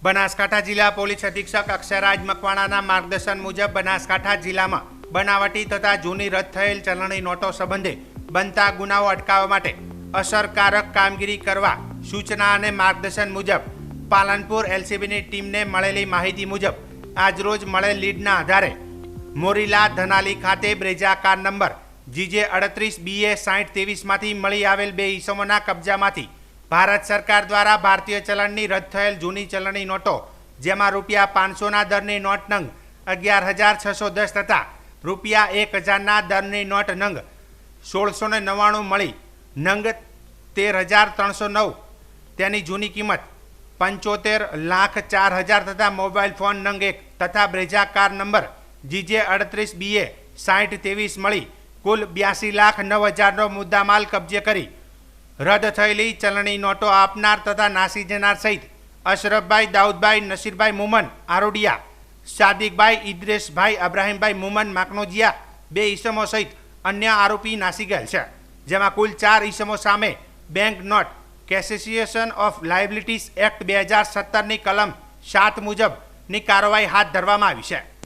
બનાસકાંઠા જિલ્લા પોલીસ અધિક્ષક અક્ષયરાજ મકવાણાના માર્ગદર્શન મુજબ બનાસકાંઠા જિલ્લામાં બનાવટી તથા જૂની રદ થયેલ ચલણી નોટો સંબંધે બનતા ગુનાઓ અટકાવવા માટે અસરકારક કામગીરી કરવા સૂચના અને માર્ગદર્શન મુજબ પાલનપુર એલસીબીની ટીમને મળેલી માહિતી મુજબ આજરોજ મળેલ લીડના આધારે મોરીલા ધનાલી ખાતે બ્રેજા કાર નંબર GJ38BA 6023માંથી મળી આવેલ બે ઈસમોના કબજામાંથી ભારત સરકાર દ્વારા ભારતીય ચલણની રદ થયેલ જૂની ચલણી નોટો જેમાં ₹500ના દરની નોટ નંગ 11,610 તથા ₹1,000ના દરની નોટ નંગ 1,699 મળી નંગ 13,309 તેની જૂની કિંમત 75,04,000 તથા મોબાઈલ ફોન નંગ 1 તથા બ્રેજા કાર નંબર GJ38BA 6023 મળી કુલ 82,09,000નો મુદ્દામાલ કબજે કરી રદ થયેલી ચલણી નોટો આપનાર તથા નાસી જનાર સહિત અશરફભાઈ, દાઉદભાઈ, નસીરભાઈ મુમન આરોડિયા, સાદિકભાઈ, ઇદ્રેશભાઈ, અબ્રાહીમભાઈ મુમન માકનોજિયા બે ઈસમો સહિત અન્ય આરોપી નાસી ગયેલ છે, જેમાં કુલ 4 ઈસમો સામે bank note cessation of liabilities act 2017ની કલમ 7 મુજબની કાર્યવાહી હાથ ધરવામાં આવી છે.